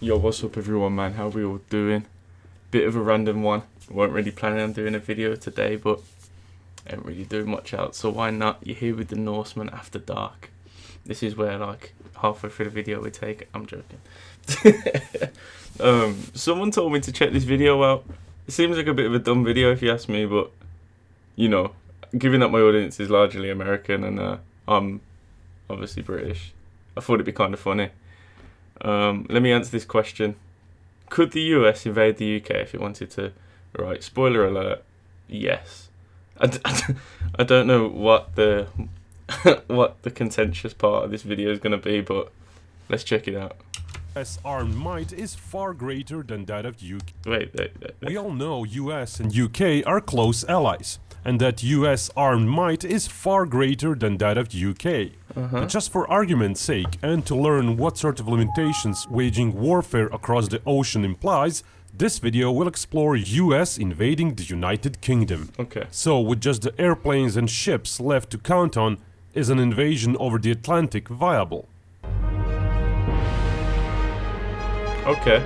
Yo, what's up everyone, man? How we all doing? Bit of a random one. Weren't really planning on doing a video today, but I ain't really doing much else, so why not? You're here with the Norseman After Dark. This is where, like, halfway through the video we take... I'm joking. Someone told me to check this video out. It seems like a bit of a dumb video if you ask me, but, you know, given that my audience is largely American and I'm obviously British, I thought it'd be kind of funny. Let me answer this question. Could the US invade the UK if it wanted to? Right, spoiler alert, yes. I don't know what the what the contentious part of this video is going to be, but let's check it out. US armed might is far greater than that of UK. Wait. We all know US and UK are close allies, and that US armed might is far greater than that of UK. But just for argument's sake, and to learn what sort of limitations waging warfare across the ocean implies, this video will explore US invading the United Kingdom. Okay. So, with just the airplanes and ships left to count on, is an invasion over the Atlantic viable? Okay.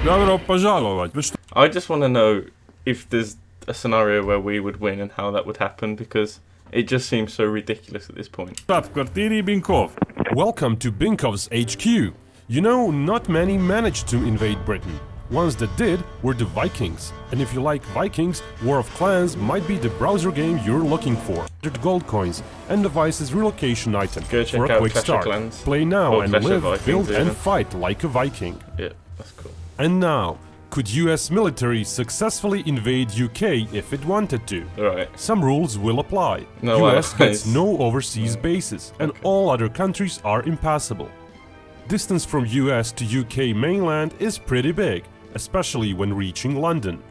Добро пожаловать. I just want to know if there's a scenario where we would win and how that would happen, because it just seems so ridiculous at this point. Welcome to Binkov's HQ. You know, not many managed to invade Britain. Ones that did were the Vikings. And if you like Vikings, War of Clans might be the browser game you're looking for. The gold coins and devices relocation item Go check for a out quick Clash of start. Clans. Play now Or and Clash of live, Vikings build and even. fight like a Viking. Yeah, that's cool. And now, could US military successfully invade UK if it wanted to? Right. Some rules will apply. No US gets allies. no overseas bases, and all other countries are impassable. Distance from US to UK mainland is pretty big, especially when reaching London.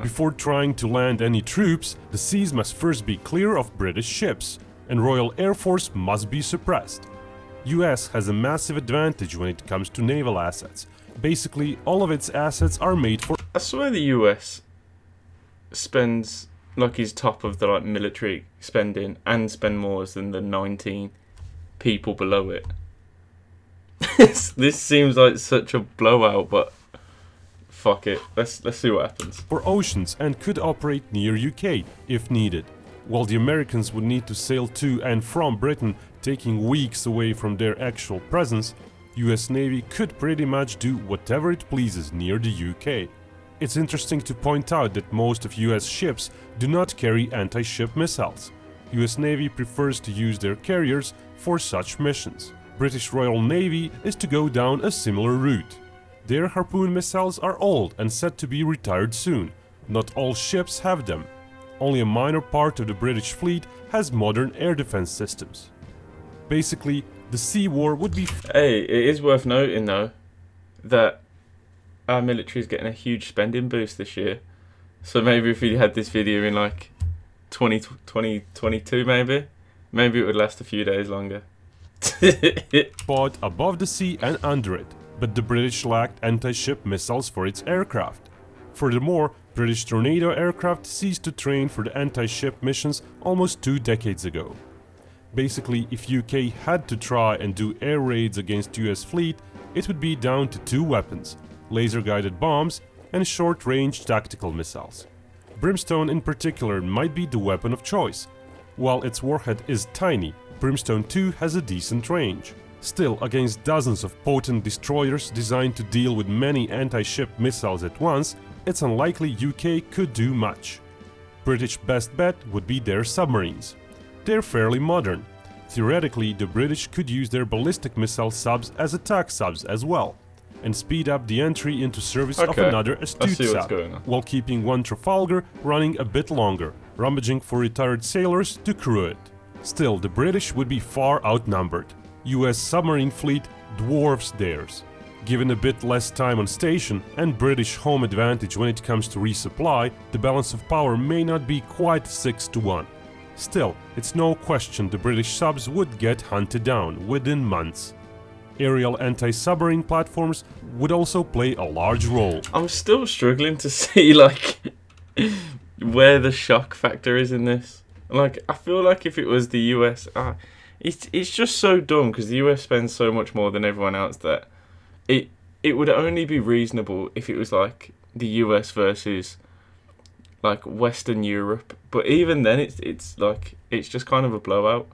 Before trying to land any troops, the seas must first be clear of British ships, and Royal Air Force must be suppressed. US has a massive advantage when it comes to naval assets. Basically, all of its assets are made for... I swear the US spends, like, he's top of the, like, military spending and spend more than the 19 people below it. This seems like such a blowout, but fuck it. Let's see what happens. for oceans and could operate near UK if needed. While the Americans would need to sail to and from Britain, taking weeks away from their actual presence, US Navy could pretty much do whatever it pleases near the UK. It's interesting to point out that most of US ships do not carry anti-ship missiles. US Navy prefers to use their carriers for such missions. British Royal Navy is to go down a similar route. Their Harpoon missiles are old and set to be retired soon. Not all ships have them. Only a minor part of the British fleet has modern air defense systems. Basically, the sea war would be... Hey, it is worth noting, though, that our military is getting a huge spending boost this year. So maybe if we had this video in, like, 2022, maybe it would last a few days longer. fought above the sea and under it, but the British lacked anti-ship missiles for its aircraft. Furthermore, British Tornado aircraft ceased to train for the anti-ship missions almost 2 decades ago. Basically, if UK had to try and do air raids against US fleet, it would be down to 2 weapons: laser-guided bombs and short-range tactical missiles. Brimstone in particular might be the weapon of choice. While its warhead is tiny, Brimstone 2 has a decent range. Still, against dozens of potent destroyers designed to deal with many anti-ship missiles at once, it's unlikely UK could do much. British best bet would be their submarines. They're fairly modern. Theoretically, the British could use their ballistic missile subs as attack subs as well, and speed up the entry into service of another astute sub, while keeping one Trafalgar running a bit longer, rummaging for retired sailors to crew it. Still, the British would be far outnumbered. US submarine fleet dwarfs theirs. Given a bit less time on station and British home advantage when it comes to resupply, the balance of power may not be quite 6-1. Still, it's no question the British subs would get hunted down within months. Aerial anti-submarine platforms would also play a large role. I'm still struggling to see, like, where the shock factor is in this. Like, I feel like if it was the US, it's just so dumb because the US spends so much more than everyone else that it would only be reasonable if it was like the US versus like Western Europe. But even then, it's like it's just kind of a blowout.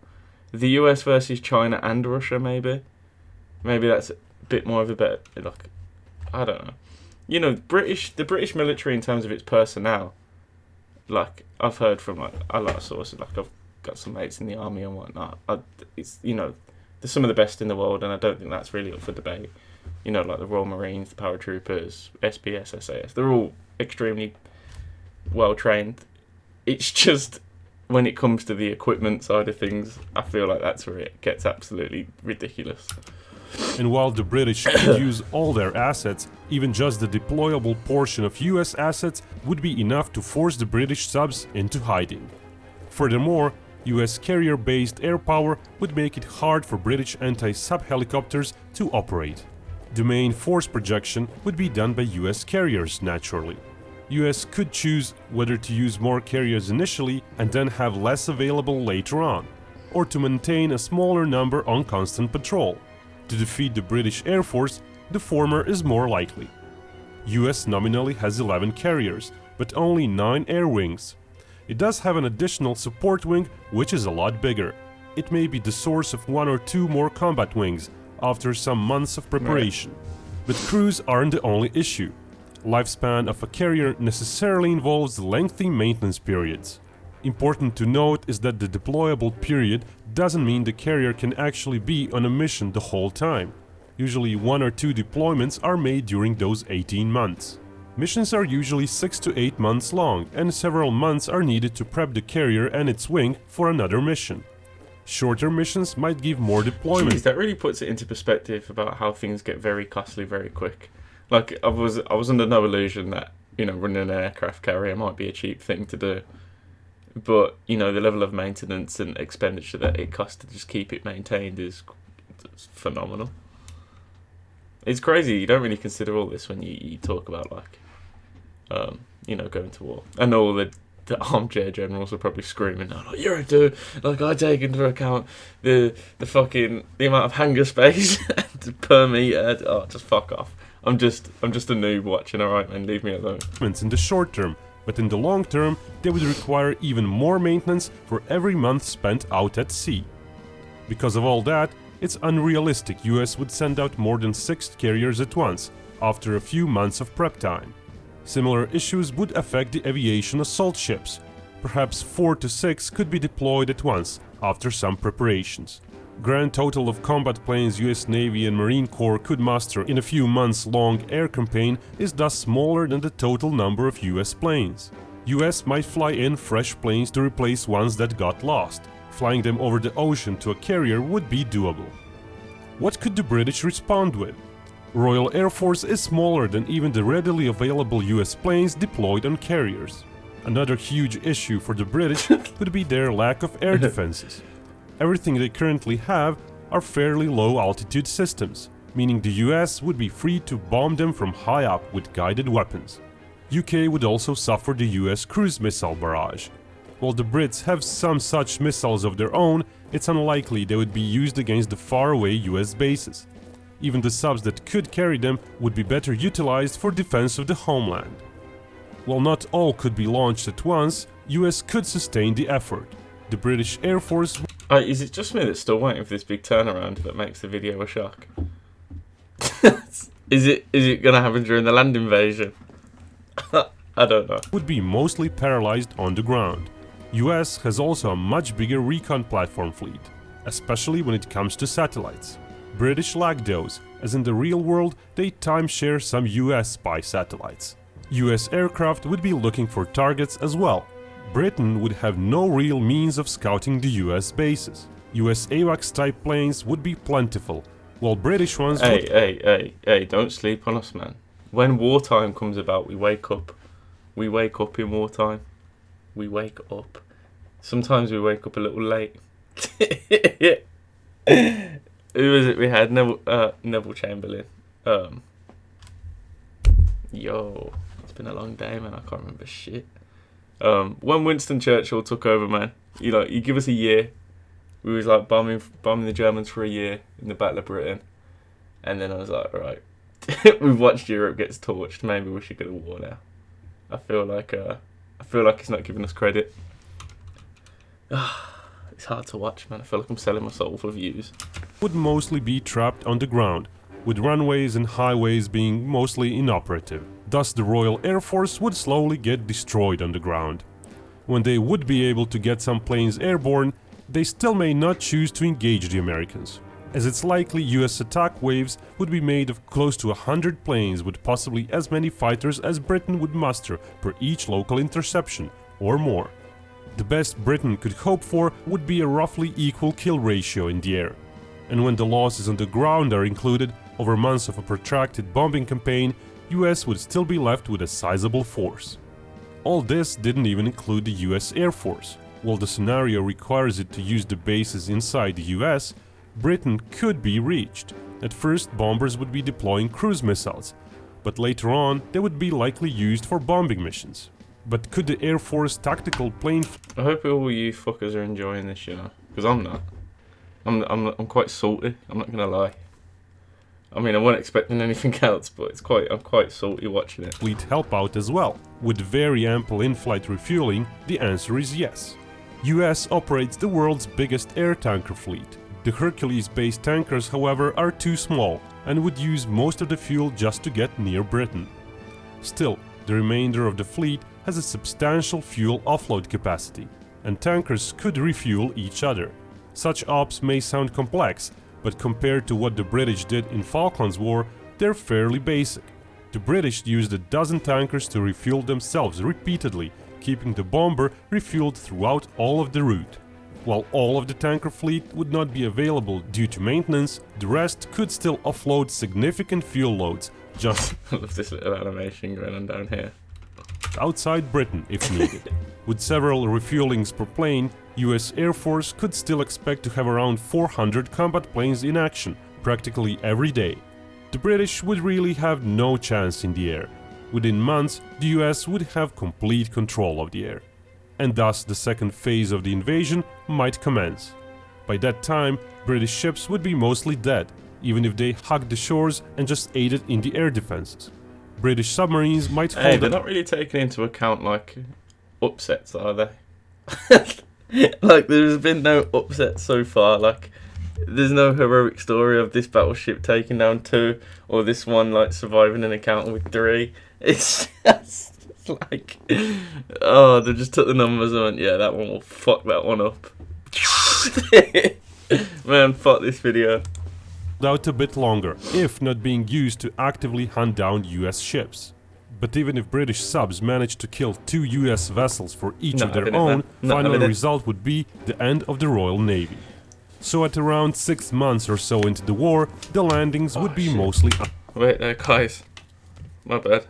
The US versus China and Russia, maybe that's a bit more of a better, like, I don't know. You know, the British military in terms of its personnel, like I've heard from like a lot of sources, like I've got some mates in the army and whatnot. It's, you know, they're some of the best in the world, and I don't think that's really up for debate. You know, like the Royal Marines, the paratroopers, SBS, SAS, they're all extremely well trained. It's just when it comes to the equipment side of things, I feel like that's where it gets absolutely ridiculous. And while the British could use all their assets, even just the deployable portion of US assets would be enough to force the British subs into hiding. Furthermore, US carrier-based air power would make it hard for British anti-sub helicopters to operate. The main force projection would be done by US carriers, naturally. US could choose whether to use more carriers initially and then have less available later on, or to maintain a smaller number on constant patrol. To defeat the British Air Force, the former is more likely. US nominally has 11 carriers, but only 9 air wings. It does have an additional support wing, which is a lot bigger. It may be the source of 1 or 2 more combat wings after some months of preparation. But crews aren't the only issue. Lifespan of a carrier necessarily involves lengthy maintenance periods. Important to note is that the deployable period doesn't mean the carrier can actually be on a mission the whole time. Usually 1 or 2 deployments are made during those 18 months. Missions are usually 6 to 8 months long, and several months are needed to prep the carrier and its wing for another mission. Shorter missions might give more deployment. Jeez, that really puts it into perspective about how things get very costly very quick. Like I was under no illusion that, you know, running an aircraft carrier might be a cheap thing to do. But, you know, the level of maintenance and expenditure that it costs to just keep it maintained is phenomenal. It's crazy. You don't really consider all this when you talk about, like, you know, going to war. I know all the armchair generals are probably screaming now, like, you're a dude. Like, I take into account the amount of hangar space per meter. Oh, just fuck off. I'm just a noob watching, alright, man, leave me alone. In the short term, but in the long term, they would require even more maintenance for every month spent out at sea. Because of all that, it's unrealistic US would send out more than 6 carriers at once, after a few months of prep time. Similar issues would affect the aviation assault ships. Perhaps 4 to 6 could be deployed at once, after some preparations. Grand total of combat planes US Navy and Marine Corps could muster in a few months long air campaign is thus smaller than the total number of US planes. US might fly in fresh planes to replace ones that got lost. Flying them over the ocean to a carrier would be doable. What could the British respond with? Royal Air Force is smaller than even the readily available US planes deployed on carriers. Another huge issue for the British would be their lack of air defenses. Everything they currently have are fairly low altitude systems, meaning the US would be free to bomb them from high up with guided weapons. UK would also suffer the US cruise missile barrage. While the Brits have some such missiles of their own, it's unlikely they would be used against the faraway US bases. Even the subs that could carry them would be better utilized for defense of the homeland. While not all could be launched at once, US could sustain the effort. The British Air Force... Is it just me that's still waiting for this big turnaround that makes the video a shock? Is it gonna happen during the land invasion? I don't know. Would be mostly paralyzed on the ground. US has also a much bigger recon platform fleet, especially when it comes to satellites. British lack those, as in the real world they timeshare some US spy satellites. US aircraft would be looking for targets as well. Britain would have no real means of scouting the US bases. US AWACS-type planes would be plentiful, while British ones would... Hey, don't sleep on us, man. When wartime comes about, we wake up. We wake up in wartime. We wake up. Sometimes we wake up a little late. Who was it we had? Neville Chamberlain. Yo, it's been a long day, man. I can't remember shit. When Winston Churchill took over, man, you give us a year. We was like bombing the Germans for a year in the Battle of Britain, and then I was like, all right, we've watched Europe gets torched. Maybe we should go to war now. I feel like it's not giving us credit. It's hard to watch, man. I feel like I'm selling my soul for views. Would mostly be trapped on the ground, with runways and highways being mostly inoperative. Thus the Royal Air Force would slowly get destroyed on the ground. When they would be able to get some planes airborne, they still may not choose to engage the Americans, as it's likely US attack waves would be made of close to 100 planes with possibly as many fighters as Britain would muster per each local interception, or more. The best Britain could hope for would be a roughly equal kill ratio in the air. And when the losses on the ground are included, over months of a protracted bombing campaign, US would still be left with a sizable force. All this didn't even include the US Air Force. While the scenario requires it to use the bases inside the US, Britain could be reached. At first, bombers would be deploying cruise missiles, but later on they would be likely used for bombing missions. But could the Air Force tactical plane... I hope all you fuckers are enjoying this, you know, because I'm not. I'm quite salty, I'm not gonna lie. I mean, I wasn't expecting anything else, but I'm quite salty watching it. Fleet help out as well. With very ample in-flight refueling, the answer is yes. US operates the world's biggest air tanker fleet. The Hercules-based tankers, however, are too small and would use most of the fuel just to get near Britain. Still, the remainder of the fleet has a substantial fuel offload capacity, and tankers could refuel each other. Such ops may sound complex, but compared to what the British did in Falklands War, they're fairly basic. The British used a dozen tankers to refuel themselves repeatedly, keeping the bomber refueled throughout all of the route. While all of the tanker fleet would not be available due to maintenance, the rest could still offload significant fuel loads just I love this little animation going on down here. outside Britain if needed. With several refuelings per plane, US Air Force could still expect to have around 400 combat planes in action practically every day. The British would really have no chance in the air. Within months, the US would have complete control of the air. And thus the second phase of the invasion might commence. By that time, British ships would be mostly dead, even if they hugged the shores and just aided in the air defenses. British submarines might hold Hey, they're not really taking into account, like, upsets, are they? Like, there's been no upsets so far. Like, there's no heroic story of this battleship taking down 2, or this one, like, surviving an encounter with 3. It's just like, oh, they just took the numbers and went, yeah, that one will fuck that one up. Man, fuck this video. out a bit longer, if not being used to actively hunt down US ships. But even if British subs managed to kill 2 US vessels for each of their own, final result would be the end of the Royal Navy. So at around 6 months or so into the war, the landings would be mostly... Wait there, guys. My bad.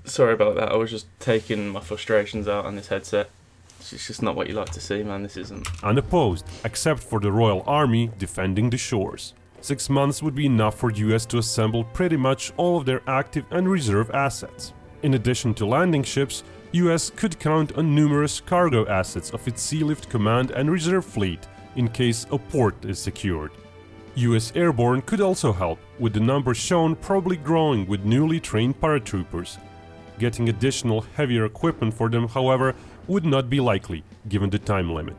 Sorry about that, I was just taking my frustrations out on this headset. It's just not what you like to see, man, this isn't. unopposed, except for the Royal Army defending the shores. 6 months would be enough for US to assemble pretty much all of their active and reserve assets. In addition to landing ships, US could count on numerous cargo assets of its Sea Lift Command and Reserve Fleet in case a port is secured. US Airborne could also help, with the numbers shown probably growing with newly trained paratroopers. Getting additional heavier equipment for them, however, would not be likely, given the time limit.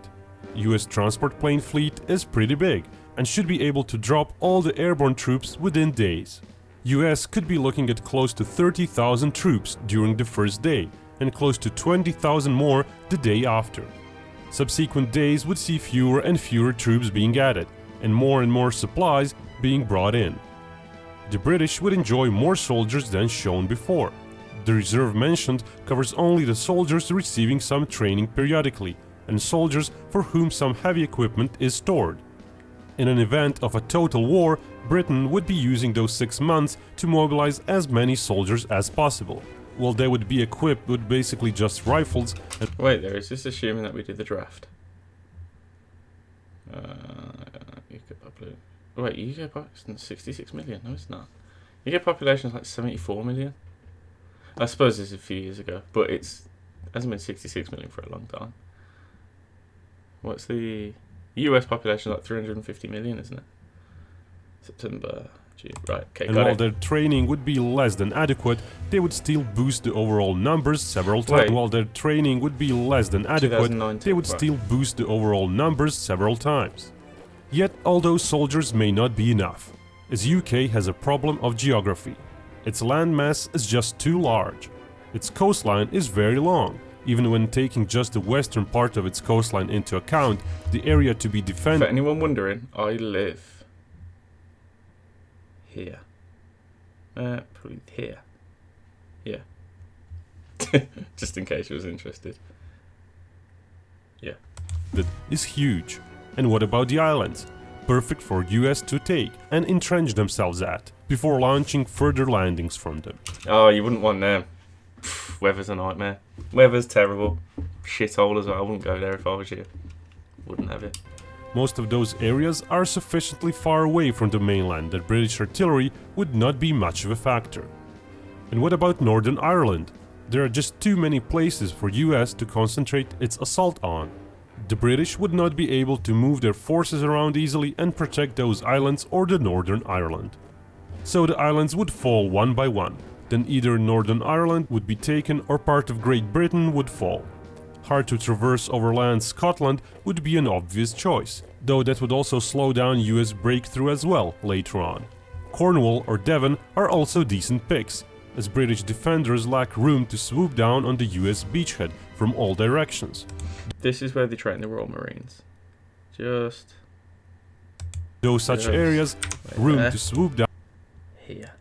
US transport plane fleet is pretty big, and should be able to drop all the airborne troops within days. US could be looking at close to 30,000 troops during the first day, and close to 20,000 more the day after. Subsequent days would see fewer and fewer troops being added, and more supplies being brought in. The British would enjoy more soldiers than shown before. The reserve mentioned covers only the soldiers receiving some training periodically, and soldiers for whom some heavy equipment is stored. In an event of a total war, Britain would be using those 6 months to mobilize as many soldiers as possible, while they would be equipped with basically just rifles and... Wait there, is this assuming that we did the draft? UK population... Wait, UK population 66 million? No, it's not. UK population is like 74 million? I suppose this is a few years ago, but it hasn't been 66 million for a long time. What's the US population? Like 350 million, isn't it? September, June. Right. Okay. And Got while it. their training would be less than adequate, they would still boost the overall numbers several times. Wait. While their training would be less than adequate, 2019, they would right. still boost the overall numbers several times. Yet, although soldiers may not be enough, as UK has a problem of geography. Its landmass is just too large. Its coastline is very long. Even when taking just the western part of its coastline into account, the area to be For defended. anyone wondering, I live here. Probably here. Yeah. Just in case you was interested. Yeah. That is huge. And what about the islands? Perfect for US to take and entrench themselves at, before launching further landings from them. Oh, you wouldn't want them. Weather's a nightmare. Weather's terrible. Shithole as well. I wouldn't go there if I was you. Wouldn't have it. Most of those areas are sufficiently far away from the mainland that British artillery would not be much of a factor. And what about Northern Ireland? There are just too many places for US to concentrate its assault on. The British would not be able to move their forces around easily and protect those islands or the Northern Ireland. So the islands would fall one by one. Then either Northern Ireland would be taken or part of Great Britain would fall. Hard to traverse overland Scotland would be an obvious choice, though that would also slow down US breakthrough as well later on. Cornwall or Devon are also decent picks, as British defenders lack room to swoop down on the US beachhead from all directions. This is where they train the Royal Marines. Just Though such Yes. areas, Wait room there. to swoop down here.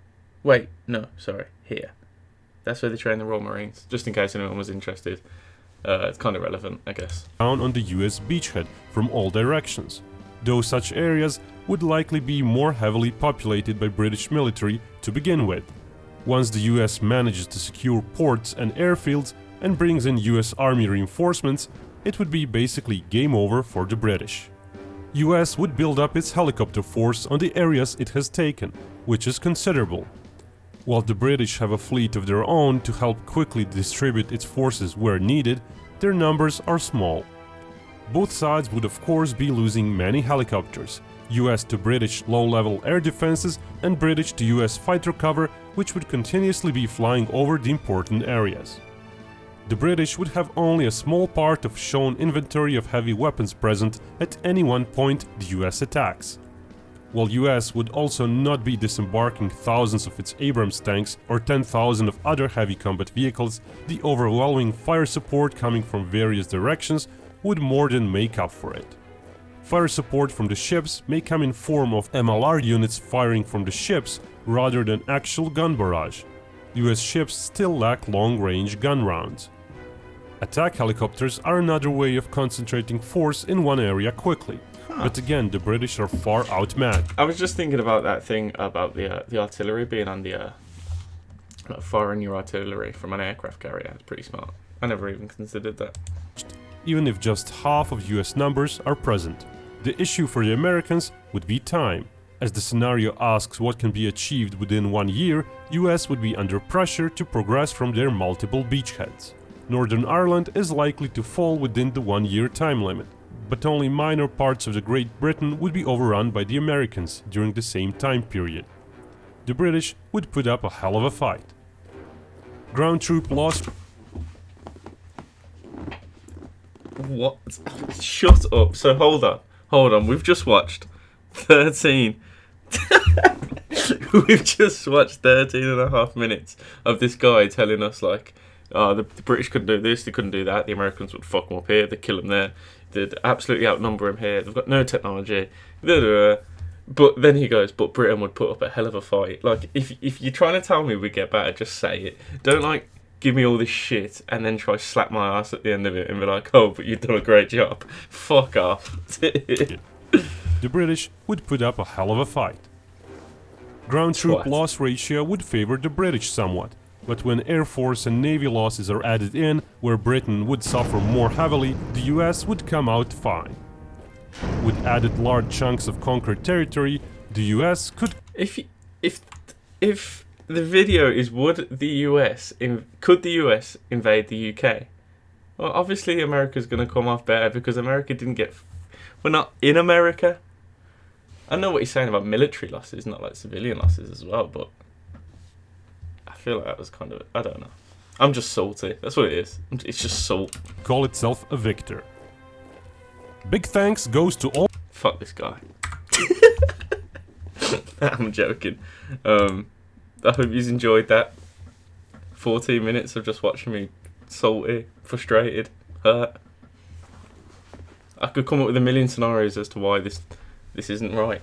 Wait, no, sorry, here. That's where they train the Royal Marines. Just in case anyone was interested. It's kind of relevant, I guess. on the US beachhead from all directions. Though such areas would likely be more heavily populated by British military to begin with. Once the US manages to secure ports and airfields and brings in US Army reinforcements, it would be basically game over for the British. US would build up its helicopter force on the areas it has taken, which is considerable. While the British have a fleet of their own to help quickly distribute its forces where needed, their numbers are small. Both sides would of course be losing many helicopters, US to British low-level air defenses and British to US fighter cover, which would continuously be flying over the important areas. The British would have only a small part of shown inventory of heavy weapons present at any one point the US attacks. While US would also not be disembarking thousands of its Abrams tanks or 10,000 of other heavy combat vehicles, the overwhelming fire support coming from various directions would more than make up for it. Fire support from the ships may come in form of MLR units firing from the ships rather than actual gun barrage. US ships still lack long-range gun rounds. Attack helicopters are another way of concentrating force in one area quickly. But again, the British are far outmatched. I was just thinking about that thing about the artillery being on the firing your artillery from an aircraft carrier. It's pretty smart. I never even considered that. Even if just half of US numbers are present. The issue for the Americans would be time. As the scenario asks what can be achieved within 1 year, US would be under pressure to progress from their multiple beachheads. Northern Ireland is likely to fall within the 1 year time limit, but only minor parts of the Great Britain would be overrun by the Americans during the same time period. The British would put up a hell of a fight. Ground troop loss. What? Shut up. So hold on. We've just watched 13. We've just watched 13 and a half minutes of this guy telling us like, oh, the British couldn't do this, they couldn't do that, the Americans would fuck them up here, they'd kill them there, they'd absolutely outnumber them here, they've got no technology, blah, blah, blah. But then he goes, but Britain would put up a hell of a fight. Like, if you're trying to tell me we get better, just say it. Don't like give me all this shit and then try to slap my ass at the end of it and be like, oh, but you've done a great job. Fuck off. The British would put up a hell of a fight. Ground troop loss ratio would favor the British somewhat, but when Air Force and Navy losses are added in, where Britain would suffer more heavily, the US would come out fine. With added large chunks of conquered territory, the US could... If the video is could the US invade the UK? Well, obviously America's going to come off better because America didn't get... We're not in America. I know what he's saying about military losses, not like civilian losses as well, but I feel like that was kind of... I don't know. I'm just salty. That's what it is. It's just salt. Call itself a victor. Big thanks goes to all... Fuck this guy. I'm joking. I hope you've enjoyed that. 14 minutes of just watching me salty, frustrated, hurt. I could come up with a million scenarios as to why this isn't right,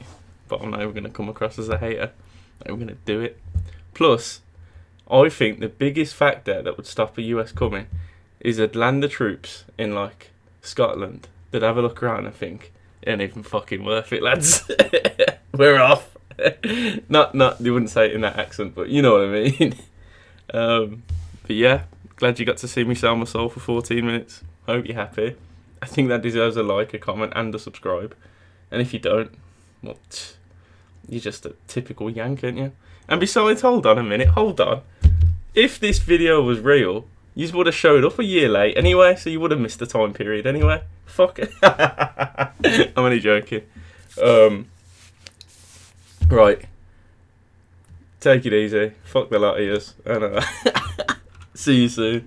but I'm not even going to come across as a hater. I'm going to do it. Plus, I think the biggest factor that would stop a US coming is they'd land the troops in like Scotland. They'd have a look around and think, it ain't even fucking worth it, lads. We're off. Not they wouldn't say it in that accent, but you know what I mean. But yeah, glad you got to see me sell my soul for 14 minutes. Hope you're happy. I think that deserves a like, a comment, and a subscribe. And if you don't, well, you're just a typical yank, aren't you? And besides, hold on a minute, hold on. If this video was real, you would have showed up a year late anyway, so you would have missed the time period anyway. Fuck it. I'm only joking. Right. Take it easy. Fuck the lot of yous. And see you soon.